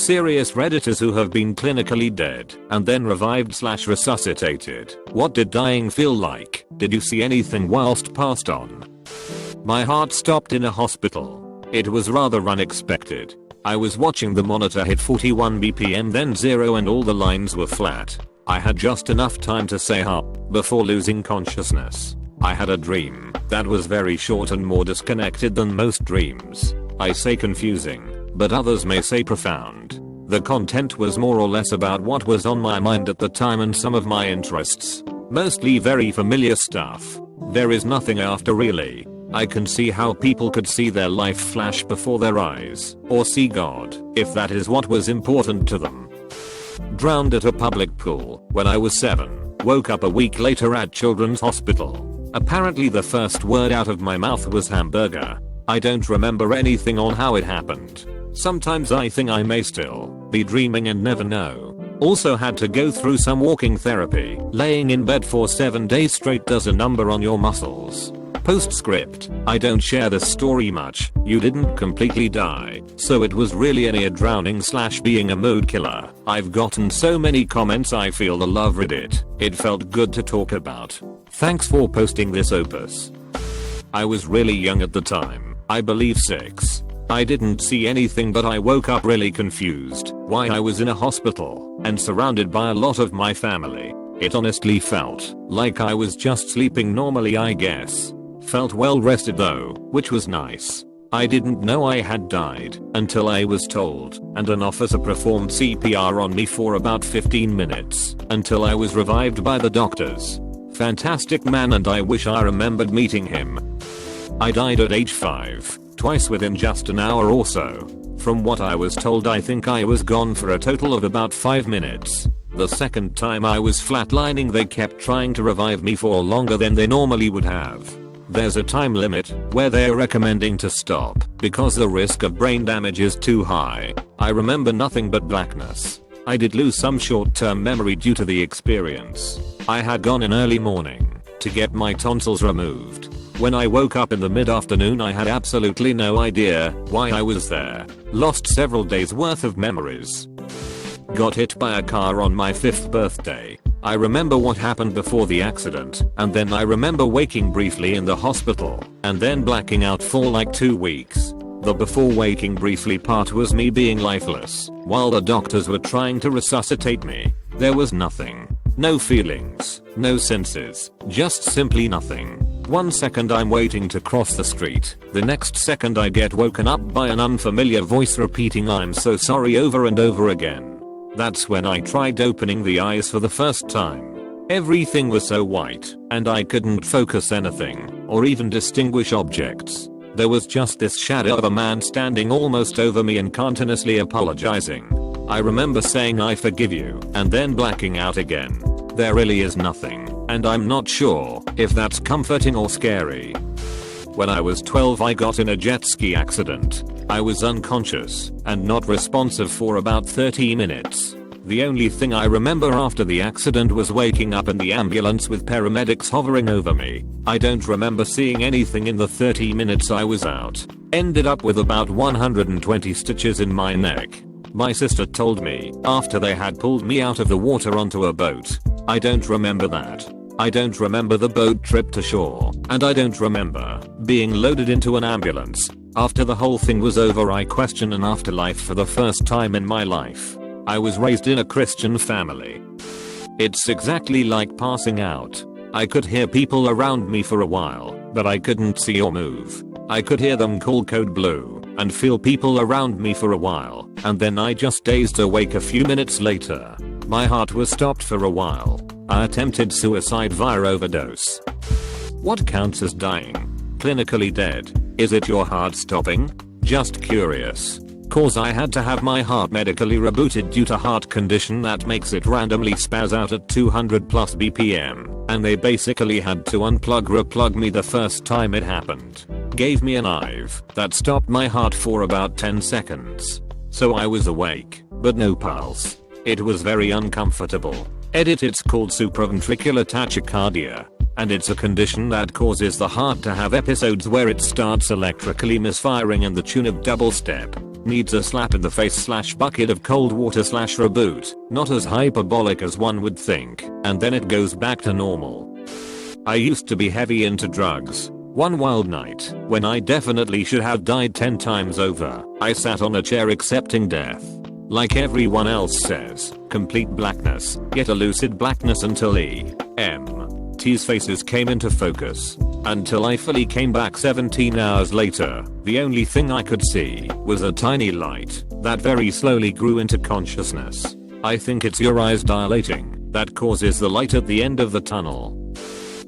Serious Redditors who have been clinically dead and then revived/resuscitated. What did dying feel like? Did you see anything whilst passed on? My heart stopped in a hospital. It was rather unexpected. I was watching the monitor hit 41 BPM then 0 and all the lines were flat. I had just enough time to say "up" before losing consciousness. I had a dream that was very short and more disconnected than most dreams. I say confusing, but others may say profound. The content was more or less about what was on my mind at the time and some of my interests. Mostly very familiar stuff. There is nothing after really. I can see how people could see their life flash before their eyes, or see God, if that is what was important to them. Drowned at a public pool when I was 7. Woke up a week later at Children's Hospital. Apparently the first word out of my mouth was hamburger. I don't remember anything on how it happened. Sometimes I think I may still be dreaming and never know. Also had to go through some walking therapy. Laying in bed for 7 days straight does a number on your muscles. Postscript, I don't share this story much. You didn't completely die, so it was really a near drowning/being a mood killer. I've gotten so many comments I feel the love Reddit. It felt good to talk about. Thanks for posting this opus. I was really young at the time, I believe 6. I didn't see anything but I woke up really confused why I was in a hospital and surrounded by a lot of my family. It honestly felt like I was just sleeping normally I guess. Felt well rested though, which was nice. I didn't know I had died until I was told, and an officer performed CPR on me for about 15 minutes until I was revived by the doctors. Fantastic man and I wish I remembered meeting him. I died at age 5, twice within just an hour or so. From what I was told I think I was gone for a total of about 5 minutes. The second time I was flatlining they kept trying to revive me for longer than they normally would have. There's a time limit where they're recommending to stop because the risk of brain damage is too high. I remember nothing but blackness. I did lose some short-term memory due to the experience. I had gone in early morning to get my tonsils removed. When I woke up in the mid-afternoon I had absolutely no idea why I was there. Lost several days worth of memories. Got hit by a car on my 5th birthday. I remember what happened before the accident, and then I remember waking briefly in the hospital, and then blacking out for like 2 weeks. The before waking briefly part was me being lifeless, while the doctors were trying to resuscitate me. There was nothing. No feelings, no senses, just simply nothing. 1 second I'm waiting to cross the street, the next second I get woken up by an unfamiliar voice repeating "I'm so sorry" over and over again. That's when I tried opening the eyes for the first time. Everything was so white, and I couldn't focus anything, or even distinguish objects. There was just this shadow of a man standing almost over me and continuously apologizing. I remember saying "I forgive you," and then blacking out again. There really is nothing, and I'm not sure if that's comforting or scary. When I was 12 I got in a jet ski accident. I was unconscious and not responsive for about 30 minutes. The only thing I remember after the accident was waking up in the ambulance with paramedics hovering over me. I don't remember seeing anything in the 30 minutes I was out. Ended up with about 120 stitches in my neck. My sister told me after they had pulled me out of the water onto a boat. I don't remember that. I don't remember the boat trip to shore, and I don't remember being loaded into an ambulance. After the whole thing was over I questioned an afterlife for the first time in my life. I was raised in a Christian family. It's exactly like passing out. I could hear people around me for a while, but I couldn't see or move. I could hear them call code blue and feel people around me for a while, and then I just dazed awake a few minutes later. My heart was stopped for a while. I attempted suicide via overdose. What counts as dying? Clinically dead. Is it your heart stopping? Just curious. Cause I had to have my heart medically rebooted due to heart condition that makes it randomly spaz out at 200 plus BPM, and they basically had to replug me the first time it happened. Gave me an IV that stopped my heart for about 10 seconds. So I was awake, but no pulse. It was very uncomfortable. Edit, it's called supraventricular tachycardia, and it's a condition that causes the heart to have episodes where it starts electrically misfiring in the tune of double step. needs a slap in the face slash bucket of cold water slash reboot, not as hyperbolic as one would think, and then it goes back to normal. I used to be heavy into drugs. One wild night, when I definitely should have died 10 times over, I sat on a chair accepting death. Like everyone else says, complete blackness, yet a lucid blackness until E.M.T's faces came into focus. Until I fully came back 17 hours later, the only thing I could see was a tiny light that very slowly grew into consciousness. I think it's your eyes dilating that causes the light at the end of the tunnel.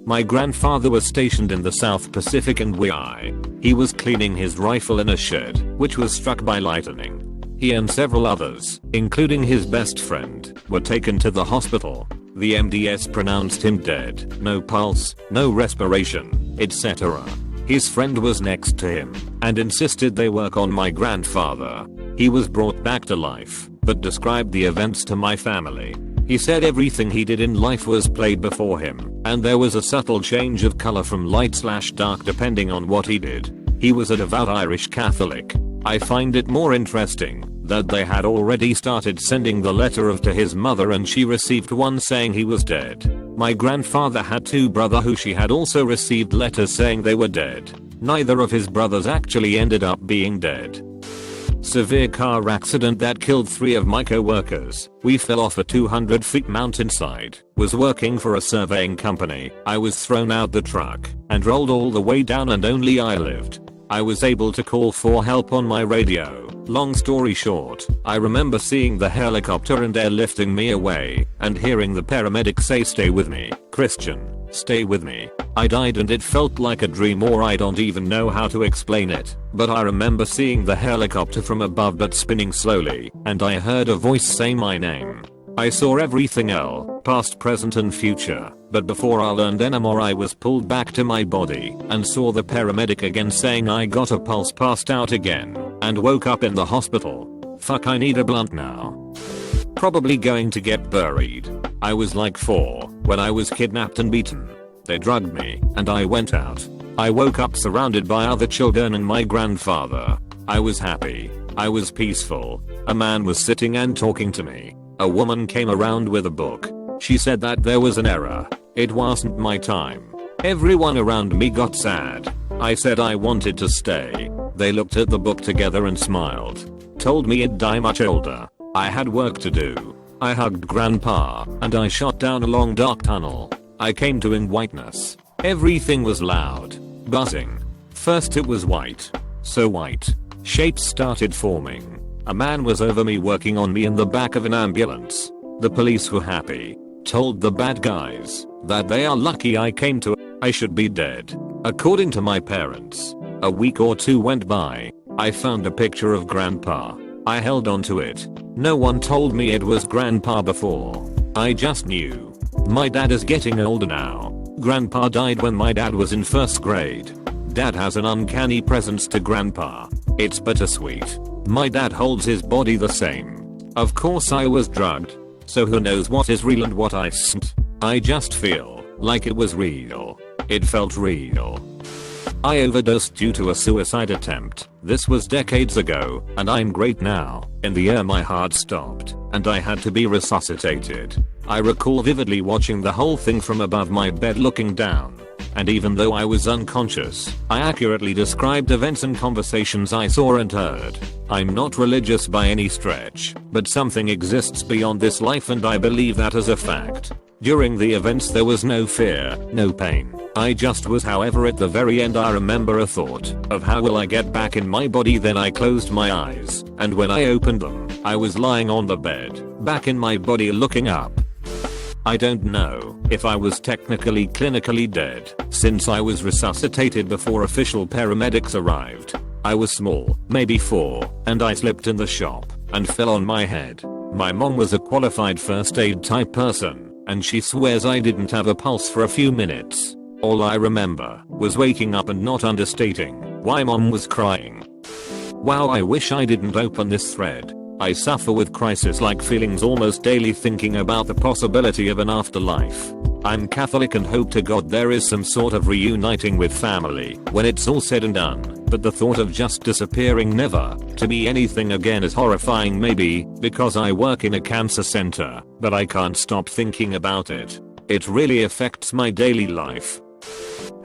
My grandfather was stationed in the South Pacific and WWII. He was cleaning his rifle in a shed, which was struck by lightning. He and several others, including his best friend, were taken to the hospital. The MDS pronounced him dead, no pulse, no respiration, etc. His friend was next to him and insisted they work on my grandfather. He was brought back to life, but described the events to my family. He said everything he did in life was played before him, and there was a subtle change of color from light/dark depending on what he did. He was a devout Irish Catholic. I find it more interesting that they had already started sending the letter to his mother and she received one saying he was dead. My grandfather had 2 brothers who she had also received letters saying they were dead. Neither of his brothers actually ended up being dead. Severe car accident that killed 3 of my co-workers. We fell off a 200 feet mountainside. Was working for a surveying company. I was thrown out the truck and rolled all the way down and only I lived. I was able to call for help on my radio. Long story short, I remember seeing the helicopter and airlifting me away and hearing the paramedic say stay with me, Christian, stay with me. I died and it felt like a dream or I don't even know how to explain it, but I remember seeing the helicopter from above but spinning slowly and I heard a voice say my name. I saw everything else, past, present and future, but before I learned anymore I was pulled back to my body and saw the paramedic again saying I got a pulse, passed out again, and woke up in the hospital. Fuck, I need a blunt now. Probably going to get buried. I was like 4 when I was kidnapped and beaten. They drugged me and I went out. I woke up surrounded by other children and my grandfather. I was happy. I was peaceful. A man was sitting and talking to me. A woman came around with a book. She said that there was an error. It wasn't my time. Everyone around me got sad. I said I wanted to stay. They looked at the book together and smiled. Told me I'd die much older. I had work to do. I hugged grandpa and I shot down a long dark tunnel. I came to in whiteness. Everything was loud. Buzzing. First it was white. So white. Shapes started forming. A man was over me working on me in the back of an ambulance. The police were happy. Told the bad guys that they are lucky I came to. I should be dead. According to my parents. A week or 2 went by. I found a picture of grandpa. I held on to it. No one told me it was grandpa before. I just knew. My dad is getting older now. Grandpa died when my dad was in 1st grade. Dad has an uncanny presence to grandpa. It's bittersweet. My dad holds his body the same. Of course I was drugged. So who knows what is real and what isn't. I just feel like it was real. It felt real. I overdosed due to a suicide attempt. This was decades ago, and I'm great now. In the air my heart stopped, and I had to be resuscitated. I recall vividly watching the whole thing from above my bed looking down. And even though I was unconscious, I accurately described events and conversations I saw and heard. I'm not religious by any stretch, but something exists beyond this life and I believe that as a fact. During the events there was no fear, no pain. I just was. However, at the very end I remember a thought of how will I get back in my body. Then I closed my eyes, and when I opened them, I was lying on the bed, back in my body looking up. I don't know if I was technically clinically dead, since I was resuscitated before official paramedics arrived. I was small, maybe 4, and I slipped in the shop and fell on my head. My mom was a qualified first aid type person, and she swears I didn't have a pulse for a few minutes. All I remember was waking up and not understating why mom was crying. Wow, I wish I didn't open this thread. I suffer with crisis-like feelings almost daily, thinking about the possibility of an afterlife. I'm Catholic and hope to God there is some sort of reuniting with family when it's all said and done, but the thought of just disappearing never to be anything again is horrifying. Maybe because I work in a cancer center, but I can't stop thinking about it. It really affects my daily life.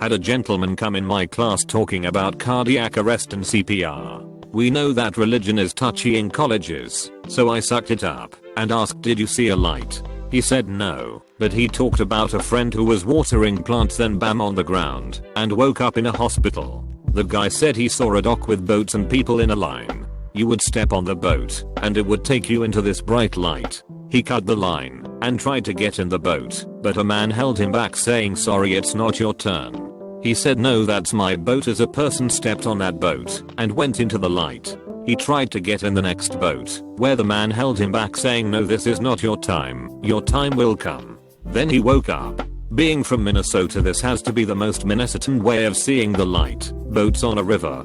Had a gentleman come in my class talking about cardiac arrest and CPR. We know that religion is touchy in colleges, so I sucked it up and asked, did you see a light? He said no, but he talked about a friend who was watering plants, then bam on the ground and woke up in a hospital. The guy said he saw a dock with boats and people in a line. You would step on the boat and it would take you into this bright light. He cut the line and tried to get in the boat, but a man held him back saying, sorry, it's not your turn. He said, no, that's my boat, as a person stepped on that boat and went into the light. He tried to get in the next boat, where the man held him back saying, no, this is not your time will come. Then he woke up. Being from Minnesota, this has to be the most Minnesotan way of seeing the light. Boats on a river.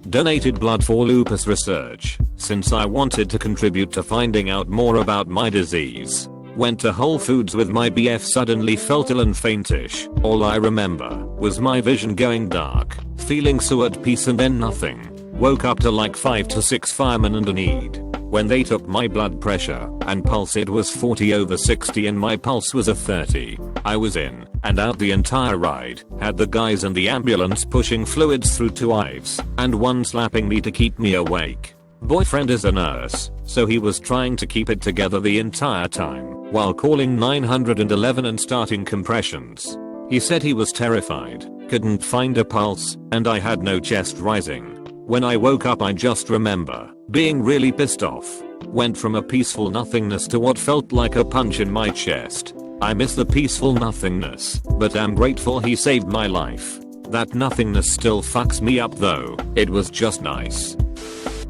Donated blood for lupus research, since I wanted to contribute to finding out more about my disease. Went to Whole Foods with my BF, suddenly felt ill and faintish. All I remember was my vision going dark, feeling so at peace, and then nothing. Woke up to like 5 to 6 firemen and a need. When they took my blood pressure and pulse, it was 40/60 and my pulse was a 30. I was in and out the entire ride, had the guys in the ambulance pushing fluids through 2 ives and one slapping me to keep me awake. Boyfriend is a nurse, so he was trying to keep it together the entire time while calling 911 and starting compressions. He said he was terrified, couldn't find a pulse, and I had no chest rising. When I woke up, I just remember being really pissed off. Went from a peaceful nothingness to what felt like a punch in my chest. I miss the peaceful nothingness, but am grateful he saved my life. That nothingness still fucks me up though. It was just nice.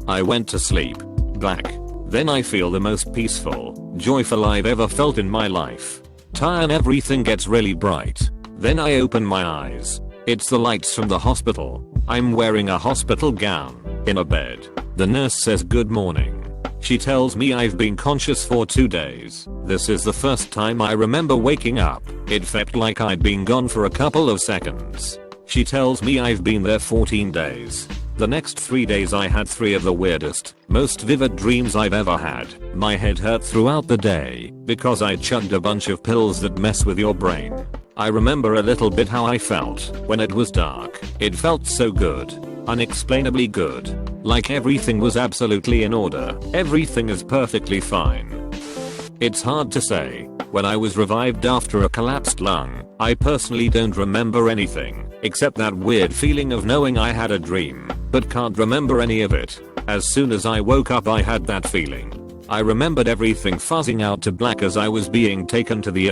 I went to sleep. Black. Then I feel the most peaceful, joyful I've ever felt in my life. Tired and everything gets really bright. Then I open my eyes. It's the lights from the hospital. I'm wearing a hospital gown, in a bed. The nurse says good morning. She tells me I've been conscious for 2 days. This is the first time I remember waking up. It felt like I'd been gone for a couple of seconds. She tells me I've been there 14 days. The next 3 days I had 3 of the weirdest, most vivid dreams I've ever had. My head hurt throughout the day because I chugged a bunch of pills that mess with your brain. I remember a little bit how I felt when it was dark. It felt so good. Unexplainably good. Like everything was absolutely in order. Everything is perfectly fine. It's hard to say. When I was revived after a collapsed lung, I personally don't remember anything, except that weird feeling of knowing I had a dream, but can't remember any of it. As soon as I woke up, I had that feeling. I remembered everything fuzzing out to black as I was being taken to the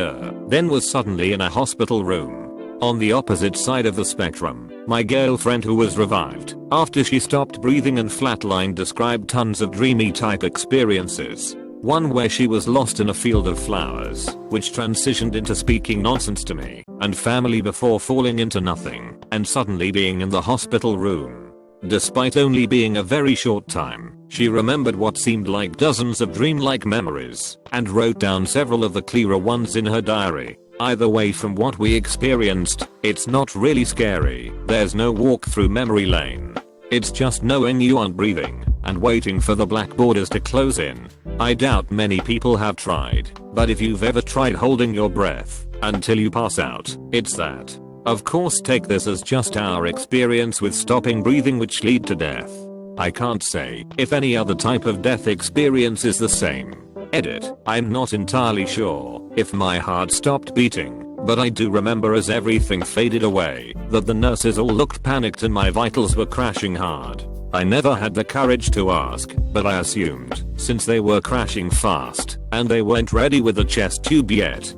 then was suddenly in a hospital room. On the opposite side of the spectrum, my girlfriend who was revived after she stopped breathing and flatlined described tons of dreamy type experiences. One where she was lost in a field of flowers, which transitioned into speaking nonsense to me and family before falling into nothing and suddenly being in the hospital room. Despite only being a very short time, she remembered what seemed like dozens of dreamlike memories and wrote down several of the clearer ones in her diary. Either way, from what we experienced, it's not really scary. There's no walk through memory lane. It's just knowing you aren't breathing and waiting for the black borders to close in. I doubt many people have tried, but if you've ever tried holding your breath until you pass out, it's that. Of course, take this as just our experience with stopping breathing which lead to death. I can't say if any other type of death experience is the same. Edit. I'm not entirely sure if my heart stopped beating, but I do remember as everything faded away that the nurses all looked panicked and my vitals were crashing hard. I never had the courage to ask, but I assumed since they were crashing fast and they weren't ready with the chest tube yet.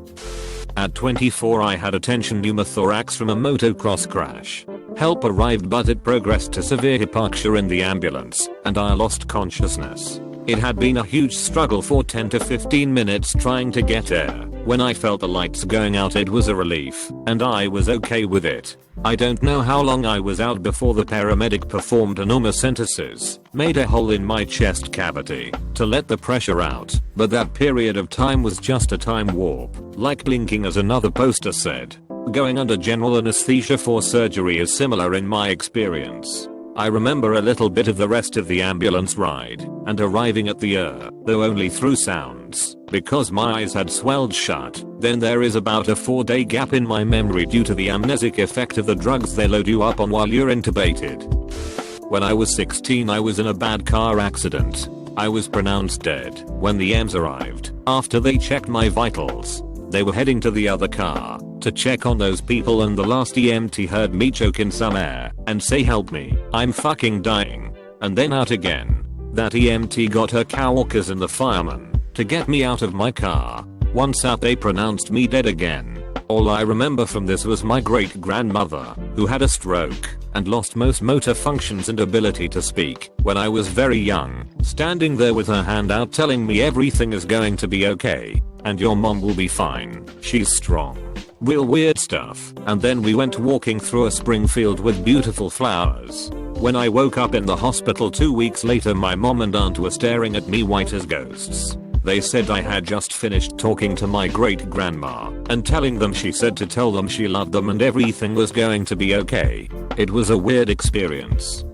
At 24, I had a tension pneumothorax from a motocross crash. Help arrived, but it progressed to severe hypoxia in the ambulance and I lost consciousness. It had been a huge struggle for 10 to 15 minutes trying to get air. When I felt the lights going out, it was a relief, and I was okay with it. I don't know how long I was out before the paramedic performed pneumocentesis, made a hole in my chest cavity to let the pressure out, but that period of time was just a time warp, like blinking, as another poster said. Going under general anesthesia for surgery is similar in my experience. I remember a little bit of the rest of the ambulance ride and arriving at the though only through sounds because my eyes had swelled shut. Then there is about a 4-day gap in my memory due to the amnesic effect of the drugs they load you up on while you're intubated. When I was 16 I was in a bad car accident. I was pronounced dead when the EMS arrived. After they checked my vitals, they were heading to the other car to check on those people and the last EMT heard me choke in some air and say help me, I'm fucking dying, and then out again. That EMT got her coworkers and the fireman to get me out of my car. Once out they pronounced me dead again. All I remember from this was my great grandmother, who had a stroke and lost most motor functions and ability to speak when I was very young, standing there with her hand out telling me everything is going to be okay and your mom will be fine, she's strong. Real weird stuff. And then we went walking through a spring field with beautiful flowers. When I woke up in the hospital 2 weeks later my mom and aunt were staring at me white as ghosts. They said I had just finished talking to my great grandma and telling them she said to tell them she loved them and everything was going to be okay. It was a weird experience.